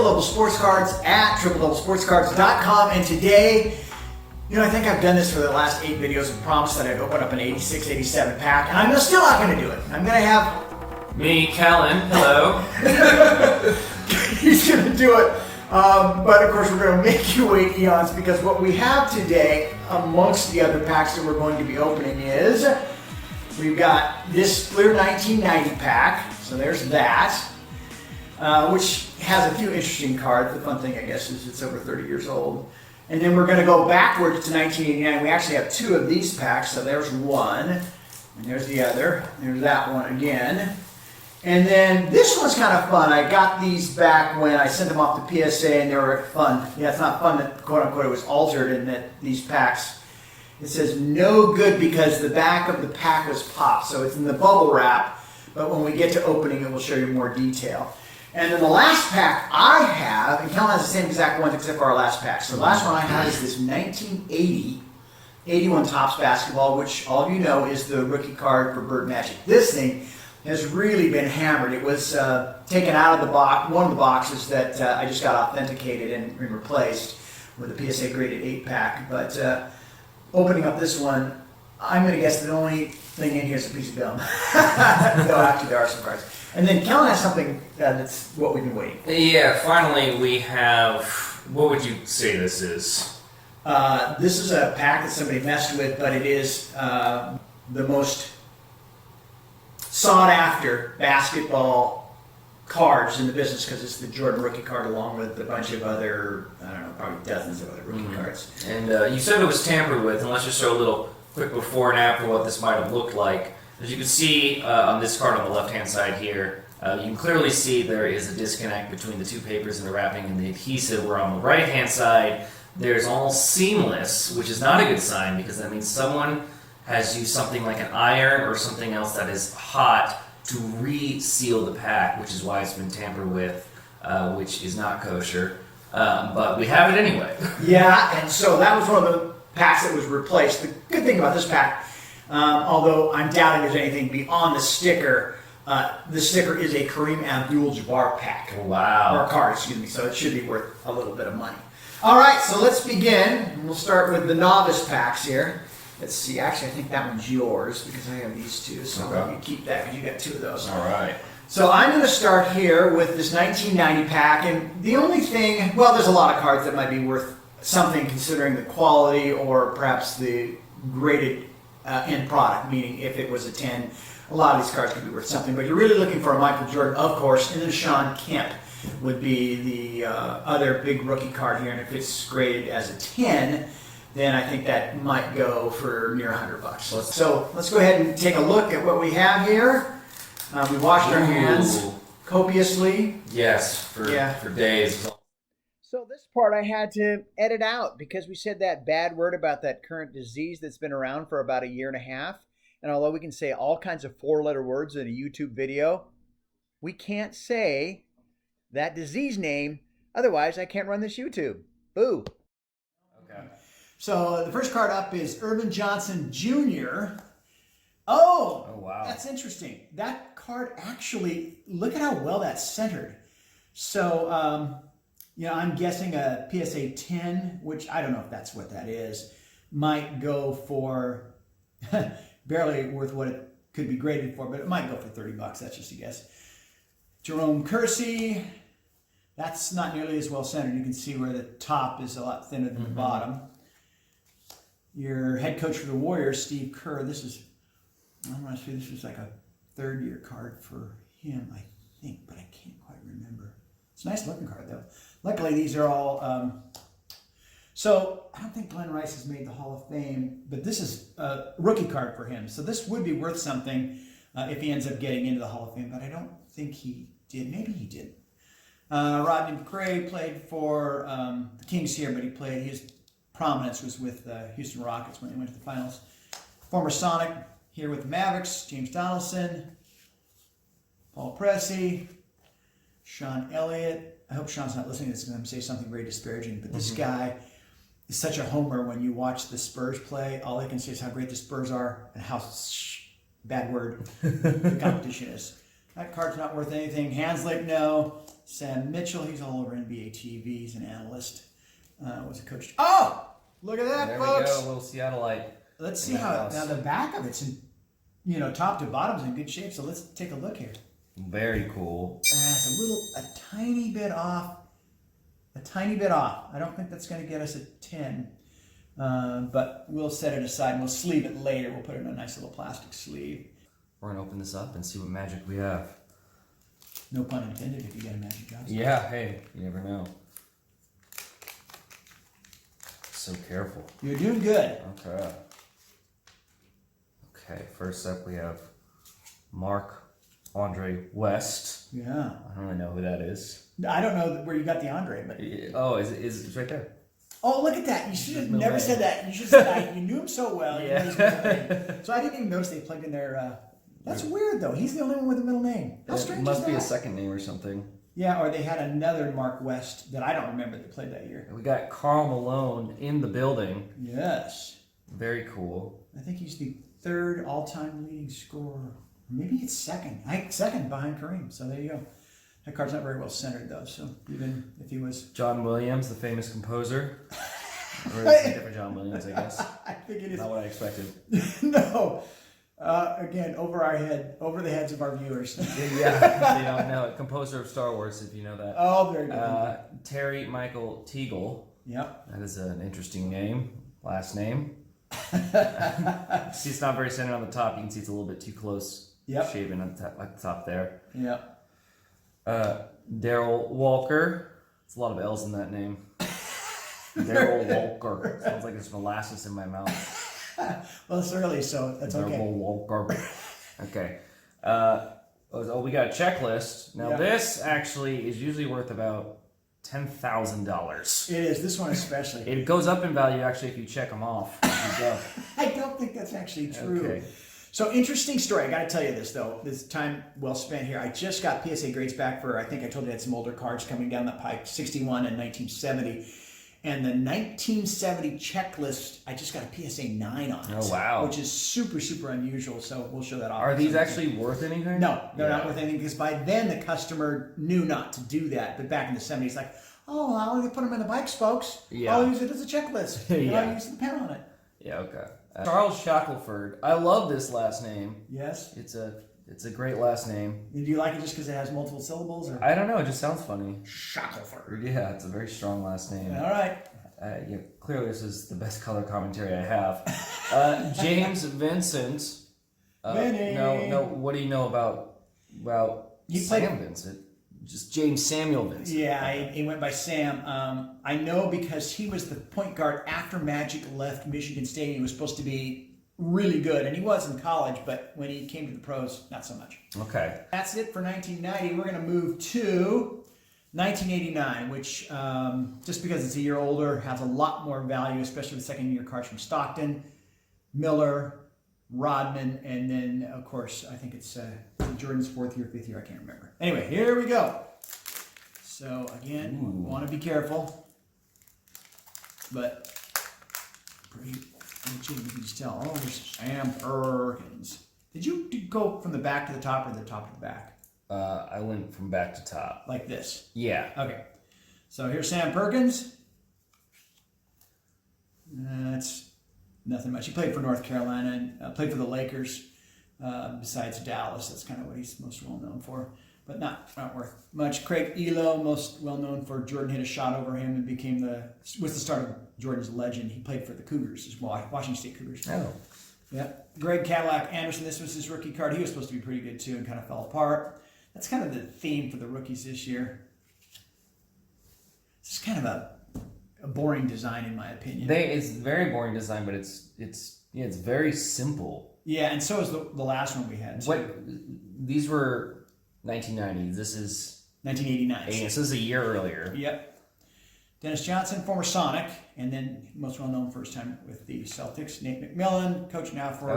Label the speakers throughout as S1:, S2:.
S1: triple-double sports cards at triple-double-sportscards.com. And today, I think I've done this for the last 8 videos and promised that I'd open up an 86, 87 pack, and I'm still not going to do it. I'm going to have...
S2: Me, Kellen, hello.
S1: He's going to do it. But of course, we're going to make you wait eons, because what we have today, amongst the other packs that we're going to be opening, is we've got this Fleer 1990 pack. So there's that. Which has a few interesting cards. The fun thing, I guess, is it's over 30 years old. And then we're going to go backwards to 1989. We actually have 2 of these packs. So there's one, and there's the other. There's that one again. And then this one's kind of fun. I got these back when I sent them off to PSA, and they were fun. Yeah, it's not fun that, quote unquote, it was altered, and that these packs, it says no good because the back of the pack was popped. So it's in the bubble wrap, but when we get to opening it, we'll show you more detail. And then the last pack I have, and Kellen has the same exact ones except for our last pack. So the last one I have is this 1980 81 Topps basketball, which all of you know is the rookie card for Bird Magic. This thing has really been hammered. It was taken out of the box, one of the boxes that I just got authenticated and replaced with a PSA graded 8 pack. But opening up this one, I'm going to guess the only thing in here is a piece of gum. No, actually there are some cards. And then Kellen has something that's what we've been waiting for.
S2: Yeah, finally we have, what would you say this is?
S1: This is a pack that somebody messed with, but it is the most sought after basketball cards in the business, because it's the Jordan rookie card along with a bunch of other, I don't know, probably dozens of other rookie cards.
S2: And you said it was tampered with, and let's just show a little quick before and after what this might have looked like. As you can see on this card on the left-hand side here, you can clearly see there is a disconnect between the 2 papers and the wrapping and the adhesive, where on the right-hand side, there's almost seamless, which is not a good sign, because that means someone has used something like an iron or something else that is hot to re-seal the pack, which is why it's been tampered with, which is not kosher. But we have it anyway.
S1: Yeah, and so that was one of the packs that was replaced. The good thing about this pack, although I'm doubting there's anything beyond the sticker is a Kareem Abdul-Jabbar pack.
S2: Wow.
S1: Or card, excuse me, so it should be worth a little bit of money. All right, so let's begin. We'll start with the novice packs here. Let's see, actually I think that one's yours because I have these 2, so
S2: okay.
S1: You keep that because you got 2 of those.
S2: All right.
S1: So I'm going to start here with this 1990 pack, and the only thing, well, there's a lot of cards that might be worth something considering the quality or perhaps the graded end product, meaning if it was a 10, a lot of these cards could be worth something. But you're really looking for a Michael Jordan, of course, and then Sean Kemp would be the other big rookie card here. And if it's graded as a 10, then I think that might go for near $100. So let's go ahead and take a look at what we have here. We washed our hands copiously.
S2: Yes, for days.
S1: So this part I had to edit out because we said that bad word about that current disease that's been around for about 1.5 years. And although we can say all kinds of 4-letter words in a YouTube video, we can't say that disease name. Otherwise, I can't run this YouTube. Boo. Okay. So the first card up is Urban Johnson Jr. Oh, wow. That's interesting. That card actually, look at how well that's centered. So, I'm guessing a PSA 10, which I don't know if that's what that is, might go for barely worth what it could be graded for, but it might go for $30. That's just a guess. Jerome Kersey, that's not nearly as well centered. You can see where the top is a lot thinner than the bottom. Your head coach for the Warriors, Steve Kerr, this is like a 3rd-year card for him, I think, but I can't quite remember. It's a nice looking card, though. Luckily, these are all... So, I don't think Glenn Rice has made the Hall of Fame, but this is a rookie card for him. So this would be worth something if he ends up getting into the Hall of Fame, but I don't think he did. Maybe he did. Rodney McRae played for the Kings here, but his prominence was with the Houston Rockets when they went to the finals. Former Sonic here with the Mavericks, James Donaldson, Paul Pressey, Sean Elliott. I hope Sean's not listening to this because I'm going to say something very disparaging, but this guy is such a homer when you watch the Spurs play. All I can say is how great the Spurs are and how bad word the competition is. That card's not worth anything. Hanslick, no. Sam Mitchell, he's all over NBA TV. He's an analyst. Was a coach. Oh, look at that,
S2: There
S1: folks.
S2: we go, a little Seattleite.
S1: Let's see how now the back of it's in, top to bottom's in good shape. So let's take a look here.
S2: Very cool.
S1: It's a tiny bit off. A tiny bit off. I don't think that's going to get us a 10. But we'll set it aside and we'll sleeve it later. We'll put it in a nice little plastic sleeve.
S2: We're going to open this up and see what magic we have.
S1: No pun intended if you get a Magic Johnson.
S2: Yeah, hey, you never know. So careful.
S1: You're doing good.
S2: Okay. Okay, first up we have Marc-Andre West.
S1: Yeah.
S2: I don't really know who that is.
S1: I don't know where you got the Andre, but...
S2: Oh, it's right there.
S1: Oh, look at that. You should have never said that. You should have said you knew him so well.
S2: Yeah.
S1: So I didn't even notice they plugged in their... That's weird, though. He's the only one with a middle name. How strange
S2: It must
S1: is
S2: be
S1: that?
S2: a second name or something.
S1: Yeah, or they had another Mark West that I don't remember that played that year.
S2: We got Karl Malone in the building.
S1: Yes.
S2: Very cool.
S1: I think he's the third all-time leading scorer. Maybe it's second. Second behind Kareem. So there you go. That card's not very well centered, though. So even if he was...
S2: John Williams, the famous composer. Or it's a different John Williams, I guess.
S1: I think it is.
S2: Not what I expected.
S1: No. Again, over the heads of our viewers.
S2: Yeah, they don't know it. Composer of Star Wars, if you know that.
S1: Oh, very good.
S2: Terry Michael Teagle.
S1: Yep.
S2: That is an interesting name. Last name. See, it's not very centered on the top. You can see it's a little bit too close.
S1: Yep.
S2: Shaven at the top there.
S1: Yep.
S2: Daryl Walker. It's a lot of L's in that name. Daryl Walker. Sounds like there's molasses in my mouth.
S1: Well, it's early, so that's okay.
S2: Daryl Walker. Okay. We got a checklist. Now, this actually is usually worth about $10,000.
S1: It is. This one especially.
S2: It goes up in value, actually, if you check them off. As you go.
S1: I don't think that's actually true.
S2: Okay.
S1: So, interesting story. I got to tell you this, though. This time well spent here. I just got PSA grades back for, I think I told you I had some older cards coming down the pipe, 61 and 1970. And the 1970 checklist, I just got a PSA 9 on it.
S2: Oh, wow.
S1: Which is super, super unusual. So, we'll show that off.
S2: Are these actually worth anything?
S1: No, they're not worth anything because by then the customer knew not to do that. But back in the 70s, like, oh, I'll only put them in the bike spokes.
S2: Yeah.
S1: I'll use it as a checklist. And
S2: Yeah.
S1: I'll use the pen on it.
S2: Yeah, okay. Charles Shackelford. I love this last name.
S1: Yes.
S2: It's a great last name.
S1: Do you like it just because it has multiple syllables? Or?
S2: I don't know. It just sounds funny.
S1: Shackelford.
S2: Yeah, it's a very strong last name.
S1: All right.
S2: Yeah, clearly this is the best color commentary I have. James Vincent.
S1: Vinny.
S2: No. What do you know about Sam Vincent? Just James Samuel Vincent.
S1: Yeah, he went by Sam. I know because he was the point guard after Magic left Michigan State. He was supposed to be really good, and he was in college, but when he came to the pros, not so much.
S2: Okay.
S1: That's it for 1990. We're going to move to 1989, which, just because it's a year older, has a lot more value, especially with second-year cards from Stockton, Miller, Rodman, and then, of course, I think it's Jordan's fourth year, fifth year, I can't remember. Anyway, here we go. So, again, want to be careful, but pretty legit, you can just tell. Oh, there's Sam Perkins. Did you go from the back to the top or the top to the back?
S2: I went from back to top.
S1: Like this?
S2: Yeah.
S1: Okay. So here's Sam Perkins. That's nothing much. He played for North Carolina and played for the Lakers besides Dallas. That's kind of what he's most well known for. But not worth much. Craig Elo, most well known for Jordan hit a shot over him and was the start of Jordan's legend. He played for the Cougars, Washington State Cougars.
S2: Oh.
S1: Yeah. Greg Cadillac Anderson, this was his rookie card. He was supposed to be pretty good too and kind of fell apart. That's kind of the theme for the rookies this year. It's kind of a boring design in my opinion.
S2: It's very boring design, but it's very simple.
S1: Yeah, and so is the last one we had too.
S2: These were 1990s. This is
S1: 1989.
S2: So this is a year earlier.
S1: Yep. Dennis Johnson, former Sonic, and then most well known first time with the Celtics. Nate McMillan, coach now for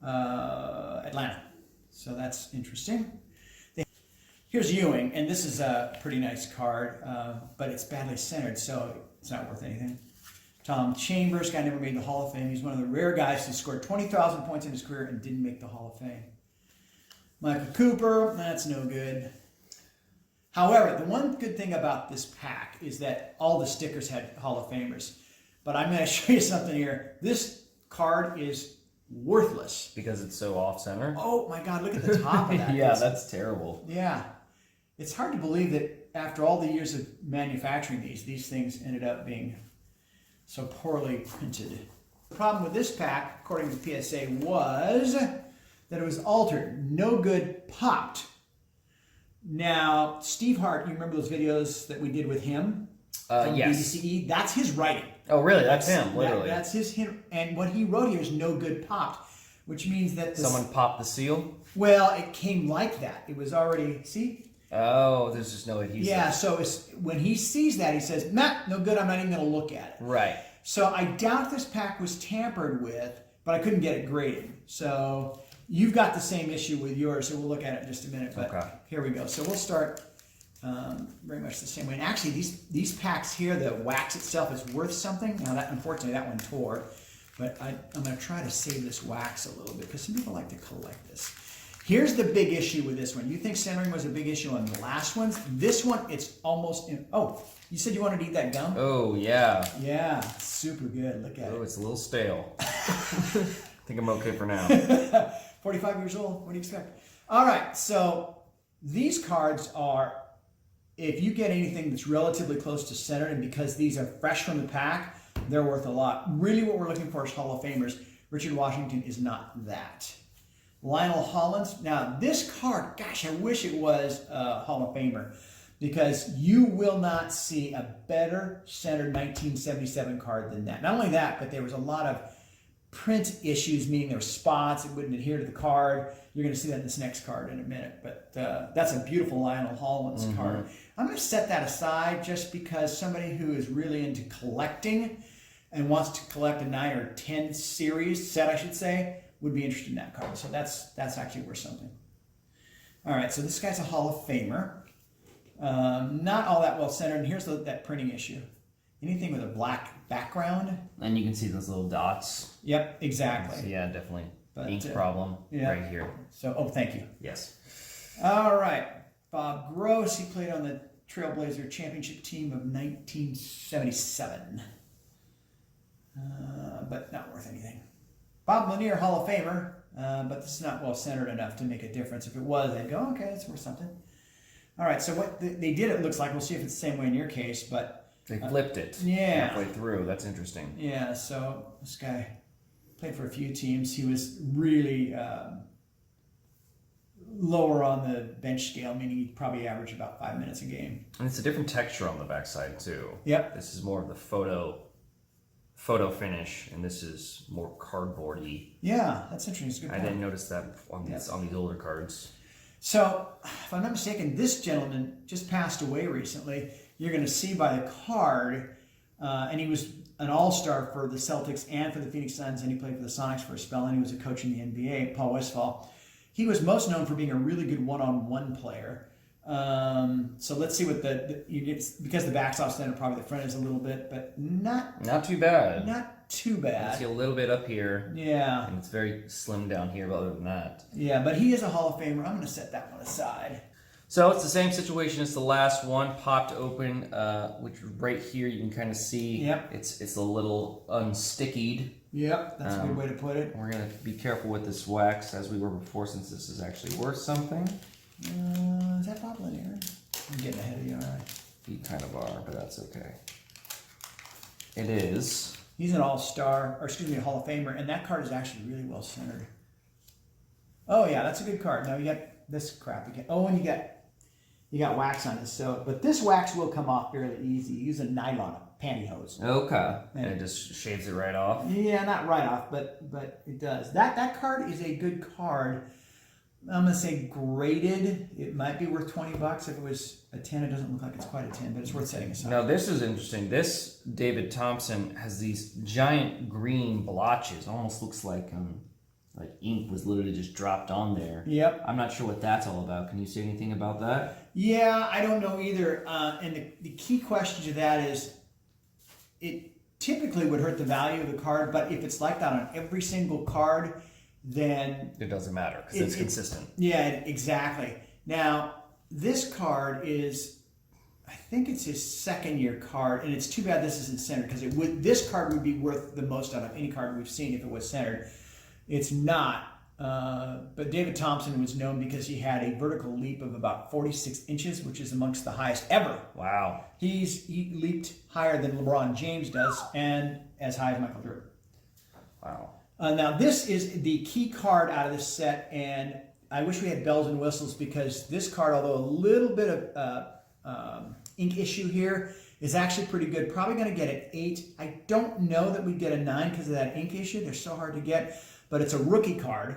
S1: Atlanta. So that's interesting. Here's Ewing, and this is a pretty nice card, but it's badly centered, so it's not worth anything. Tom Chambers, guy never made the Hall of Fame. He's one of the rare guys who scored 20,000 points in his career and didn't make the Hall of Fame. Michael Cooper, that's no good. However, the one good thing about this pack is that all the stickers had Hall of Famers. But I'm going to show you something here. This card is worthless.
S2: Because it's so off-center?
S1: Oh my God, look at the top of that.
S2: Yeah, that's terrible.
S1: Yeah. It's hard to believe that after all the years of manufacturing these things ended up being so poorly printed. The problem with this pack, according to PSA, was that it was altered. No good popped. Now, Steve Hart, you remember those videos that we did with him? From
S2: yes.
S1: BDCE? That's his writing.
S2: Oh, really? That's him, literally.
S1: That's his hint. And what he wrote here is no good popped, which means that
S2: someone popped the seal?
S1: Well, it came like that. It was already, see?
S2: Oh, there's just no adhesive.
S1: Yeah, so when he sees that, he says, nah, no good, I'm not even going to look at it.
S2: Right.
S1: So I doubt this pack was tampered with, but I couldn't get it graded. So you've got the same issue with yours, so we'll look at it in just a minute. But
S2: okay.
S1: Here we go. So we'll start very much the same way. And actually, these packs here, the wax itself is worth something. Now, unfortunately, that one tore. But I'm going to try to save this wax a little bit because some people like to collect this. Here's the big issue with this one. You think centering was a big issue on the last ones? This one, it's almost in. Oh, you said you wanted to eat that gum?
S2: Oh, yeah.
S1: Yeah, super good. Look at it.
S2: Oh, it's a little stale. I think I'm okay for now.
S1: 45 years old. What do you expect? All right, so these cards are, if you get anything that's relatively close to centered, and because these are fresh from the pack, they're worth a lot. Really what we're looking for is Hall of Famers. Richard Washington is not that. Lionel Hollins. Now, this card, gosh, I wish it was a Hall of Famer because you will not see a better centered 1977 card than that. Not only that, but there was a lot of print issues, meaning there were spots, it wouldn't adhere to the card. You're going to see that in this next card in a minute. But that's a beautiful Lionel Hollins card. I'm going to set that aside just because somebody who is really into collecting and wants to collect a 9 or 10 series set, I should say, would be interested in that card. So that's actually worth something. All right, so this guy's a Hall of Famer. Not all that well centered. And here's that printing issue. Anything with a black background.
S2: And you can see those little dots.
S1: Yep, exactly.
S2: So yeah, definitely.
S1: But,
S2: ink problem right here.
S1: So, oh, thank you.
S2: Yes.
S1: All right. Bob Gross, he played on the Trailblazer championship team of 1977. But not worth anything. Bob Lanier, Hall of Famer, but this is not well centered enough to make a difference. If it was, they'd go, okay, it's worth something. All right, so what they did, it looks like, we'll see if it's the same way in your case, but...
S2: They flipped it halfway through. That's interesting.
S1: Yeah, so this guy played for a few teams. He was really lower on the bench scale, meaning he'd probably average about 5 minutes a game.
S2: And it's a different texture on the backside, too.
S1: Yep.
S2: This is more of the photo finish, and this is more cardboardy.
S1: Yeah, that's interesting. It's a good point.
S2: I didn't notice that on these older cards.
S1: So, if I'm not mistaken, this gentleman just passed away recently. You're going to see by the card, and he was an all-star for the Celtics and for the Phoenix Suns, and he played for the Sonics for a spell, and he was a coach in the NBA, Paul Westphal. He was most known for being a really good one-on-one player. So let's see what you get, because the back's off center, probably the front is a little bit, but not
S2: too bad.
S1: Not too bad.
S2: You see a little bit up here.
S1: Yeah.
S2: And it's very slim down here, but other than that.
S1: Yeah, but he is a Hall of Famer. I'm going to set that one aside.
S2: So it's the same situation as the last one, popped open, which right here you can kind of see.
S1: Yep.
S2: It's a little unstickied.
S1: Yep, that's a good way to put it.
S2: We're going to be careful with this wax as we were before, since this is actually worth something.
S1: Is that Bob Lanier? I'm getting ahead of you, all right.
S2: You kind of are, but that's okay. It is.
S1: He's an all-star, or excuse me, a Hall of Famer, and that card is actually really well centered. Oh yeah, that's a good card. Now you got this crap again. Oh, and you got wax on this. So, but this wax will come off fairly easy. Use a nylon pantyhose.
S2: Okay. And it just shaves it right off.
S1: Yeah, not right off, but it does. That card is a good card. I'm gonna say graded. It might be worth $20. If it was a 10, it doesn't look like it's quite a 10, but it's worth setting aside.
S2: Now this is interesting. This David Thompson has these giant green blotches. Almost looks like ink was literally just dropped on there.
S1: Yep.
S2: I'm not sure what that's all about. Can you say anything about that?
S1: Yeah, I don't know either. And the key question to that is, it typically would hurt the value of the card, but if it's like that on every single card, then
S2: it doesn't matter because it's consistent.
S1: Yeah, exactly. Now, this card is, I think it's his second year card, and it's too bad this isn't centered because this card would be worth the most out of any card we've seen if it was centered. It's not. But David Thompson was known because he had a vertical leap of about 46 inches, which is amongst the highest ever.
S2: Wow.
S1: He leaped higher than LeBron James does, and as high as Michael Jordan.
S2: Wow.
S1: Now this is the key card out of this set, and I wish we had bells and whistles because this card, although a little bit of ink issue here, is actually pretty good. Probably going to get an 8. I don't know that we get a 9 because of that ink issue. They're so hard to get, but it's a rookie card.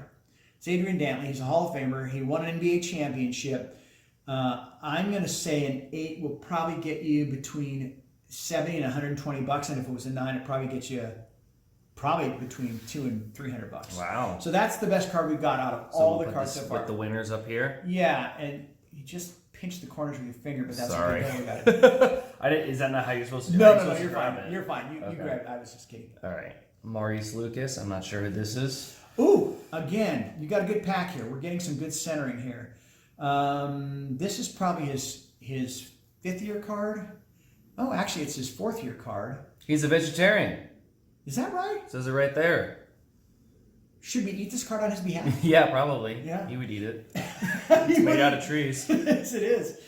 S1: It's Adrian Dantley. He's a Hall of Famer. He won an NBA championship. I'm going to say an 8 will probably get you between 70 and 120 bucks, and if it was a 9, it probably gets you probably between $200 and $300.
S2: Wow.
S1: So that's the best card we've got out of all the cards so far.
S2: With the winners up here?
S1: Yeah, and you just pinch the corners with your finger, but that's
S2: Sorry.
S1: okay. We got it.
S2: Is that not how you're supposed to do it?
S1: No, you're fine. You're fine. You grab it. I was just kidding.
S2: All right. Maurice Lucas. I'm not sure who this is.
S1: Ooh, again, you got a good pack here. We're getting some good centering here. This is probably his 5th year card. Oh, actually, it's his 4th year card.
S2: He's a vegetarian.
S1: Is that right?
S2: Says it right there.
S1: Should we eat this card on his behalf?
S2: Yeah, probably.
S1: Yeah.
S2: He would eat it. It's made out of trees.
S1: Yes, it is.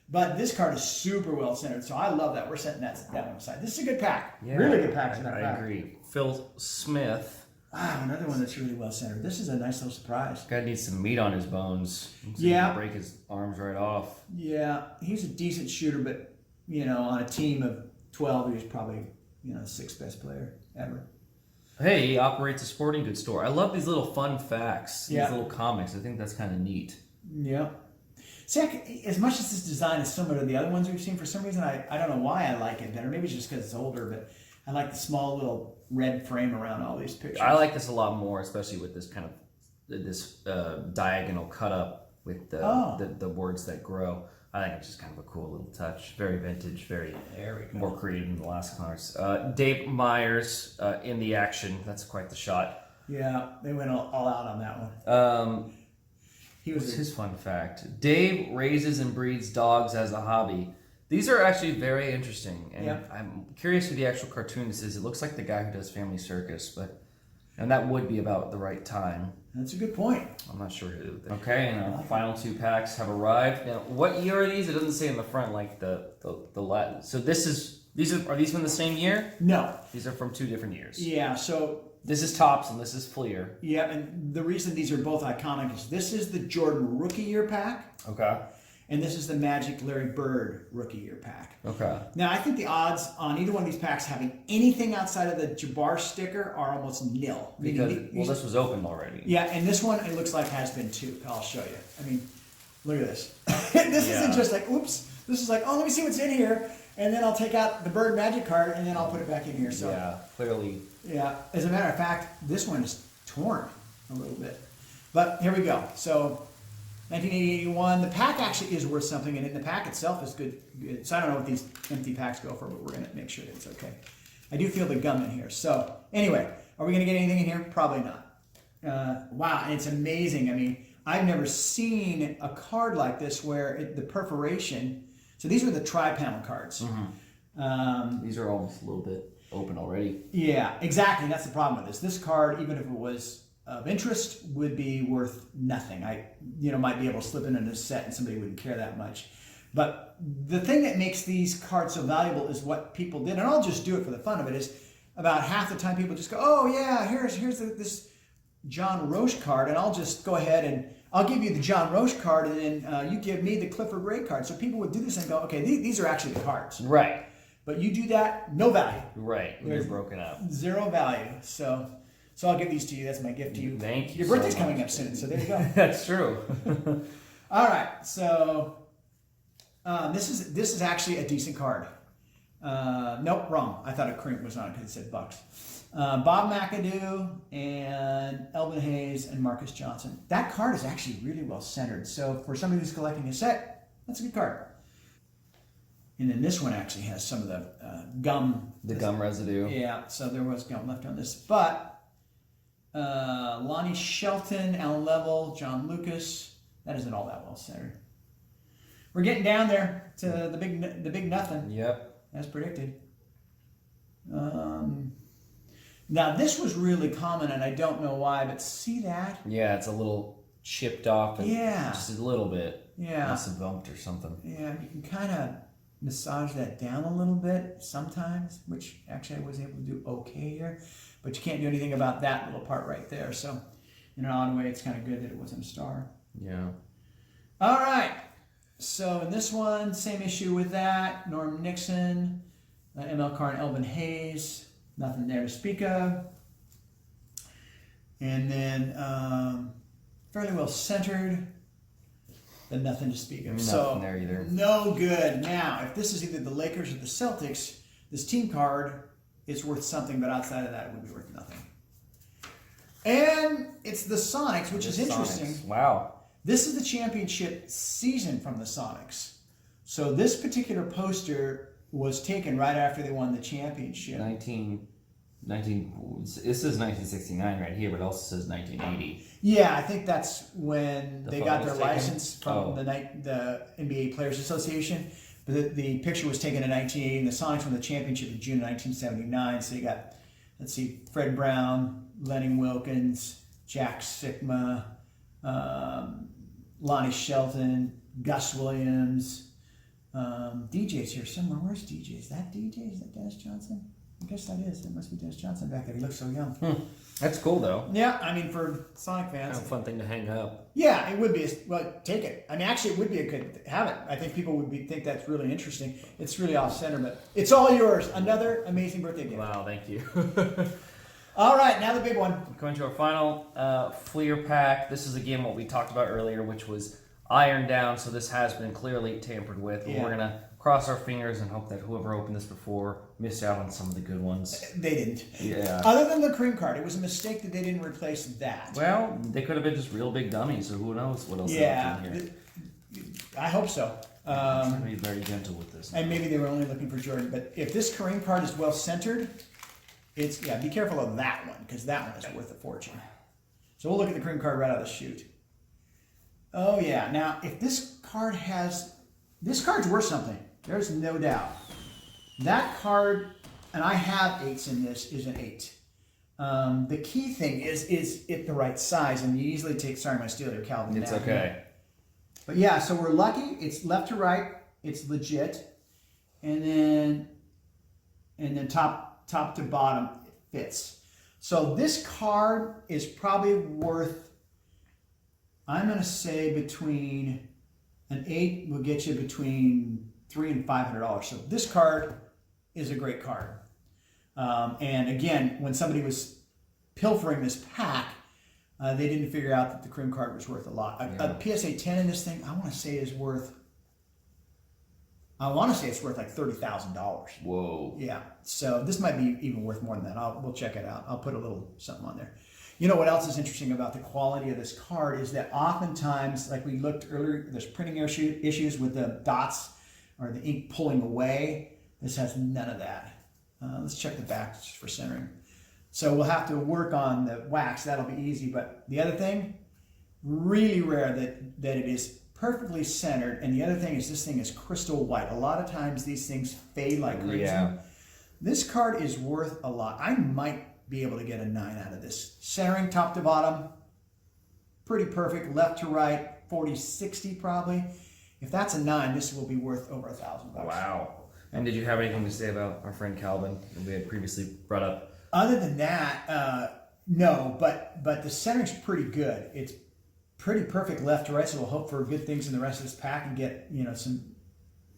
S1: But this card is super well centered, so I love that. We're setting that one aside. This is a good pack.
S2: Yeah,
S1: really good pack in that
S2: I
S1: pack.
S2: agree. Phil Smith.
S1: Wow, another one that's really well centered. This is a nice little surprise.
S2: Guy needs some meat on his bones. So he
S1: Yeah.
S2: can break his arms right off.
S1: Yeah, he's a decent shooter, but, on a team of 12, he was probably, the 6th best player ever.
S2: Hey, he operates a sporting goods store. I love these little fun facts, these
S1: Yeah.
S2: little comics. I think that's kind of neat.
S1: Yeah. See, as much as this design is similar to the other ones we've seen, for some reason, I don't know why I like it better. Maybe it's just because it's older, but I like the small little red frame around all these pictures.
S2: I like this a lot more, especially with this kind of diagonal cut up with the words that grow. I think it's just kind of a cool little touch. Very vintage, very more creative than the last cards. Dave Myers in the action. That's quite the shot.
S1: Yeah, they went all out on that one.
S2: What's his fun fact? Dave raises and breeds dogs as a hobby. These are actually very interesting, and I'm curious who the actual cartoonist is. It looks like the guy who does Family Circus, and that would be about the right time.
S1: That's a good point.
S2: I'm not sure who. Okay, and our final 2 packs have arrived. Now, what year are these? It doesn't say in the front like the Latin. So are these from the same year?
S1: No.
S2: These are from 2 different years.
S1: Yeah, so
S2: this is Topps and this is Fleer.
S1: yeah, and the reason these are both iconic is this is the Jordan rookie year pack.
S2: Okay.
S1: And this is the Magic Larry Bird rookie year pack.
S2: Okay.
S1: Now, I think the odds on either one of these packs having anything outside of the Jabbar sticker are almost nil.
S2: Because, this was opened already.
S1: Yeah, and this one, it looks like has been too. I'll show you. I mean, look at this. This isn't just like, oops. This is like, oh, let me see what's in here. And then I'll take out the Bird Magic card, and then I'll put it back in here. So
S2: yeah, clearly.
S1: Yeah, as a matter of fact, this one is torn a little bit. But here we go. So 1980-81. The pack actually is worth something, and the pack itself is good. So I don't know what these empty packs go for, but we're going to make sure that it's okay. I do feel the gum in here. So anyway, are we going to get anything in here? Probably not. Wow, and it's amazing. I mean, I've never seen a card like this where the perforation. So these were the tri-panel cards.
S2: Mm-hmm. These are almost a little bit open already.
S1: Yeah, exactly. That's the problem with this. This card, even if it was of interest, would be worth nothing. I, might be able to slip it in a set and somebody wouldn't care that much. But the thing that makes these cards so valuable is what people did, and I'll just do it for the fun of it, is about half the time people just go, oh yeah, here's this John Roche card, and I'll just go ahead and I'll give you the John Roche card, and then you give me the Clifford Ray card. So people would do this and go, okay, these are actually the cards.
S2: Right.
S1: But you do that, no value.
S2: Right. They're broken up.
S1: Zero value. So I'll give these to you. That's my gift to you.
S2: Thank you.
S1: Your birthday's coming up soon, so there you go.
S2: That's true.
S1: All right. So this is actually a decent card. Nope, wrong. I thought a crimp was on it because it said Bucks. Bob McAdoo and Elvin Hayes and Marcus Johnson. That card is actually really well centered. So for somebody who's collecting a set, that's a good card. And then this one actually has some of the gum.
S2: The gum residue.
S1: Yeah, so there was gum left on this. But Lonnie Shelton, Alan Level, John Lucas, that isn't all that well centered. We're getting down there to the big nothing.
S2: Yep.
S1: As predicted. Now this was really common, and I don't know why, but see that?
S2: Yeah, it's a little chipped off. And
S1: Yeah.
S2: Just a little bit.
S1: Yeah.
S2: Must have bumped or something.
S1: Yeah, you can kind of massage that down a little bit sometimes, which actually I was able to do okay here, but you can't do anything about that little part right there. So in an odd way, it's kind of good that it wasn't a star.
S2: Yeah.
S1: All right. So in this one, same issue with that. Norm Nixon, ML Carr and Elvin Hayes. Nothing there to speak of. And then fairly well centered, but nothing to speak of.
S2: Nothing there either.
S1: No good. Now, if this is either the Lakers or the Celtics, this team card is worth something, but outside of that, it would be worth nothing. And it's the Sonics, which is interesting.
S2: Sonics. Wow.
S1: This is the championship season from the Sonics. So this particular poster was taken right after they won the championship.
S2: 19, it says 1969 right here, but it also says 1980.
S1: Yeah, I think that's when they got their
S2: photo was taken?
S1: license from the NBA Players Association. But the picture was taken in 1980, and the Sonics won the championship in June 1979. So you got, let's see, Fred Brown, Lenny Wilkins, Jack Sikma, Lonnie Shelton, Gus Williams, DJ's here somewhere. Where's DJ? Is that DJ? Is that Dennis Johnson? I guess that is. It must be Dennis Johnson back there. He looks so young.
S2: That's cool, though.
S1: Yeah, I mean, for Sonic fans.
S2: Kind of a fun thing to hang up.
S1: Yeah, it would be. Well, take it. I mean, actually, it would be a good have it. I think people would think that's really interesting. It's really off center, but it's all yours. Another amazing birthday gift.
S2: Wow, thank you.
S1: All right, now the big one.
S2: Going to our final Fleer pack. This is again what we talked about earlier, which was ironed down. So this has been clearly tampered with.
S1: Yeah.
S2: And we're gonna cross our fingers and hope that whoever opened this before missed out on some of the good ones.
S1: They didn't.
S2: Yeah.
S1: Other than the cream card, it was a mistake that they didn't replace that.
S2: Well, they could have been just real big dummies, so who knows what else they left in here.
S1: I hope so.
S2: I'm trying to be very gentle with this.
S1: And maybe they were only looking for Jordan. But if this Kareem card is well centered, it's be careful of that one, because that one is worth a fortune. So we'll look at the Kareem card right out of the chute. Oh yeah. Now if this card's worth something. There's no doubt. That card, and I have 8s in this, is an 8. The key thing is it the right size, and you easily take. Sorry, my steal your Calvin.
S2: It's okay.
S1: But yeah, so we're lucky. It's left to right. It's legit, and then top to bottom it fits. So this card is probably worth, I'm going to say, between an 8 will get you between $300 and $500. So this card is a great card. And again, when somebody was pilfering this pack, they didn't figure out that the Cream card was worth a lot. A PSA 10 in this thing, I want to say it's worth like $30,000.
S2: Whoa.
S1: Yeah. So this might be even worth more than that. We'll check it out. I'll put a little something on there. You know what else is interesting about the quality of this card is that oftentimes, like we looked earlier, there's printing issues with the dots or the ink pulling away. This has none of that. Let's check the back just for centering. So we'll have to work on the wax. That'll be easy. But the other thing, really rare that it is perfectly centered. And the other thing is this thing is crystal white. A lot of times these things fade like crazy. Yeah. This card is worth a lot. I might be able to get a 9 out of this. Centering top to bottom, pretty perfect. Left to right, 40-60 probably. If that's a 9, this will be worth over $1,000.
S2: Wow. And did you have anything to say about our friend Calvin that we had previously brought up?
S1: Other than that, no, but the centering's pretty good. It's pretty perfect left to right, so we'll hope for good things in the rest of this pack and get, some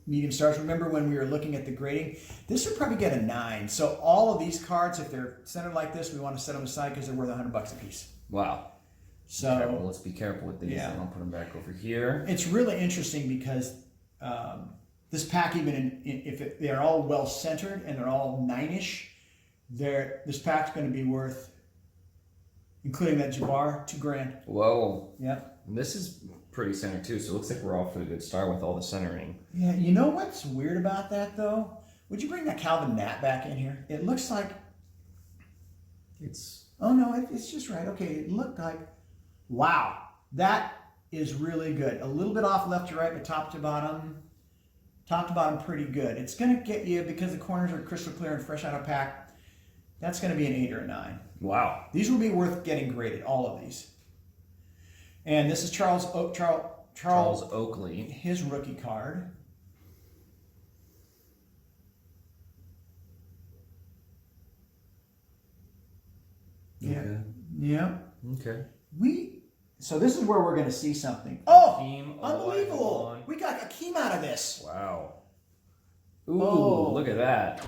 S1: medium stars. Remember when we were looking at the grading? This would probably get a 9. So all of these cards, if they're centered like this, we want to set them aside because they're worth $100 a piece.
S2: Wow.
S1: So
S2: okay, well, let's be careful with these. Yeah. I'll put them back over here.
S1: It's really interesting because this pack, even if they're all well centered and they're all 9-ish, this pack's going to be worth, including that Jabbar, $2,000.
S2: Whoa.
S1: Yep.
S2: And this is pretty centered too, so it looks like we're off to a good start with all the centering.
S1: Yeah, you know what's weird about that though? Would you bring that Calvin Nat back in here? It looks like it's. Oh no, it's just right. Okay, it looked like. Wow, that is really good. A little bit off left to right, but top to bottom pretty good. It's going to get you, because the corners are crystal clear and fresh out of pack, that's going to be an 8 or a 9.
S2: Wow.
S1: These will be worth getting graded, all of these. And this is Charles
S2: Oakley.
S1: His rookie card. Yeah.
S2: Okay.
S1: Yeah.
S2: Okay.
S1: So this is where we're going to see something. Oh,
S2: Akeem
S1: unbelievable.
S2: Olajuwon.
S1: We got Akeem out of this.
S2: Wow. Ooh, look at that.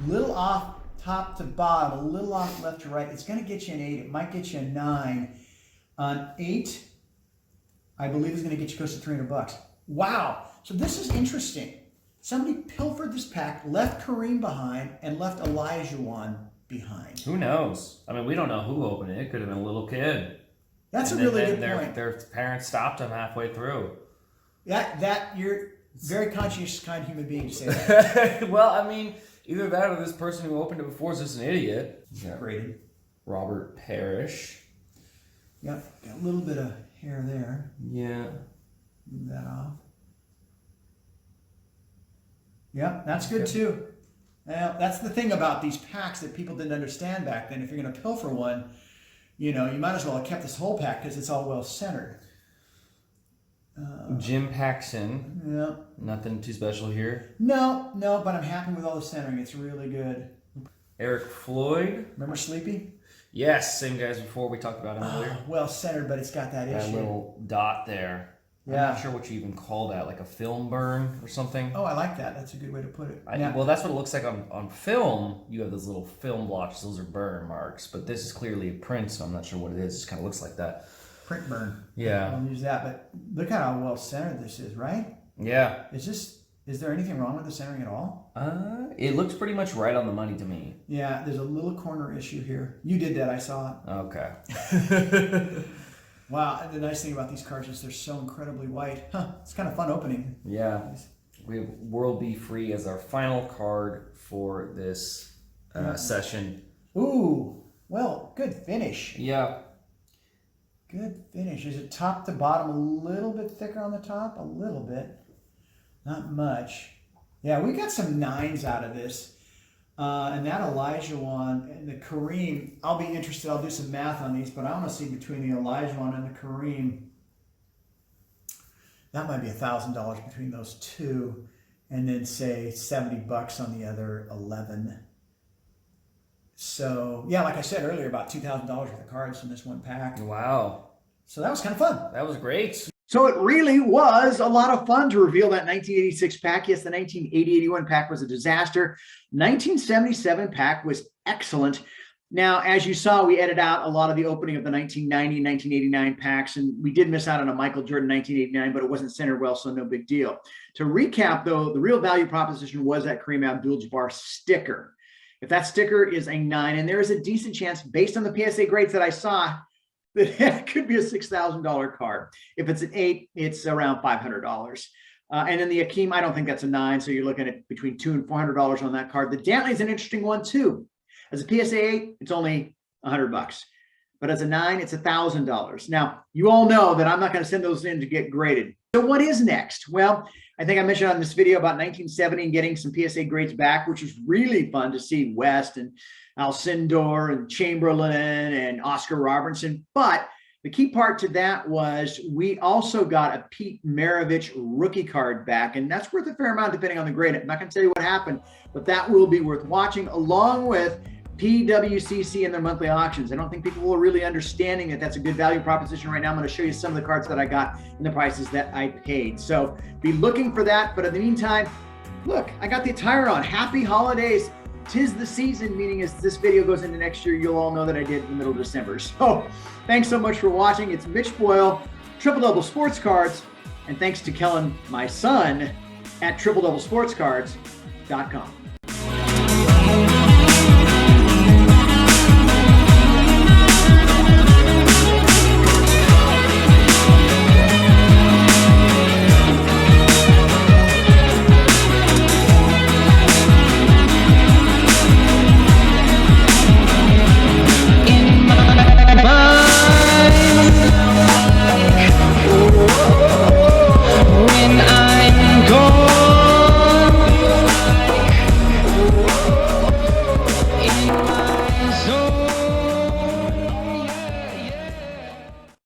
S1: Little off top to bottom, a little off left to right. It's going to get you an 8. It might get you a 9. An 8, I believe, is going to get you close to $300. Wow. So this is interesting. Somebody pilfered this pack, left Kareem behind, and left Olajuwon behind.
S2: Who knows? I mean, we don't know who opened it. It could have been a little kid.
S1: That's
S2: and
S1: a really good
S2: their,
S1: point.
S2: Their parents stopped them halfway through.
S1: That you're very conscientious, kind human being to say that.
S2: Well, I mean, either that or this person who opened it before is just an idiot.
S1: Yeah. Graded.
S2: Robert Parrish.
S1: Yep, got a little bit of hair there.
S2: Yeah.
S1: Move that off. Yep, that's good too. Well, that's the thing about these packs that people didn't understand back then. If you're going to pilfer one, you might as well have kept this whole pack because it's all well centered.
S2: Jim Paxson.
S1: Yeah.
S2: Nothing too special here.
S1: No, but I'm happy with all the centering. It's really good.
S2: Eric Floyd.
S1: Remember Sleepy?
S2: Yes, same guy as before. We talked about him earlier.
S1: Well centered, but it's got that issue.
S2: That little dot there.
S1: Yeah.
S2: I'm not sure what you even call that, like a film burn or something.
S1: Oh, I like that. That's a good way to put it.
S2: Well, that's what it looks like on film. You have those little film blotches. Those are burn marks. But this is clearly a print, so I'm not sure what it is. It just kind of looks like that.
S1: Print burn.
S2: Yeah.
S1: I'll use that. But look how well centered this is, right?
S2: Yeah.
S1: Is there anything wrong with the centering at all?
S2: It looks pretty much right on the money to me.
S1: Yeah, there's a little corner issue here. You did that, I saw it.
S2: Okay.
S1: Wow, and the nice thing about these cards is they're so incredibly white. Huh, it's kind of fun opening.
S2: Yeah. We have World Be Free as our final card for this session.
S1: Ooh, well, good finish.
S2: Yeah.
S1: Good finish. Is it top to bottom a little bit thicker on the top? A little bit. Not much. Yeah, we got some 9s out of this. And that Olajuwon and the Kareem, I'll be interested. I'll do some math on these, but I want to see between the Olajuwon and the Kareem. That might be $1,000 between those two. And then say $70 on the other 11. So, yeah, like I said earlier, about $2,000 worth of cards in this one pack.
S2: Wow.
S1: So that was kind of fun.
S2: That was great.
S1: So it really was a lot of fun to reveal that 1986 pack. Yes, the 1980-81 pack was a disaster. 1977 pack was excellent. Now, as you saw, we edited out a lot of the opening of the 1990 and 1989 packs, and we did miss out on a Michael Jordan 1989, but it wasn't centered well, so no big deal. To recap, though, the real value proposition was that Kareem Abdul-Jabbar sticker. If that sticker is a 9, and there is a decent chance, based on the PSA grades that I saw, that it could be a $6,000 card. If it's an 8, it's around $500. And then the Akeem, I don't think that's a 9, so you're looking at between $200 and $400 on that card. The Dantley is an interesting one too. As a PSA 8, it's only $100, but as a 9, it's $1,000. Now, you all know that I'm not going to send those in to get graded. So what is next? Well, I think I mentioned on this video about 1970 and getting some PSA grades back, which was really fun to see West and Alcindor and Chamberlain and Oscar Robertson. But the key part to that was we also got a Pete Maravich rookie card back, and that's worth a fair amount depending on the grade. I'm not going to tell you what happened, but that will be worth watching, along with PWCC and their monthly auctions. I don't think people are really understanding that that's a good value proposition right now. I'm going to show you some of the cards that I got and the prices that I paid. So be looking for that. But in the meantime, look, I got the attire on. Happy holidays. 'Tis the season, meaning as this video goes into next year, you'll all know that I did in the middle of December. So thanks so much for watching. It's Mitch Boyle, Triple Double Sports Cards. And thanks to Kellen, my son, at tripledoublesportscards.com.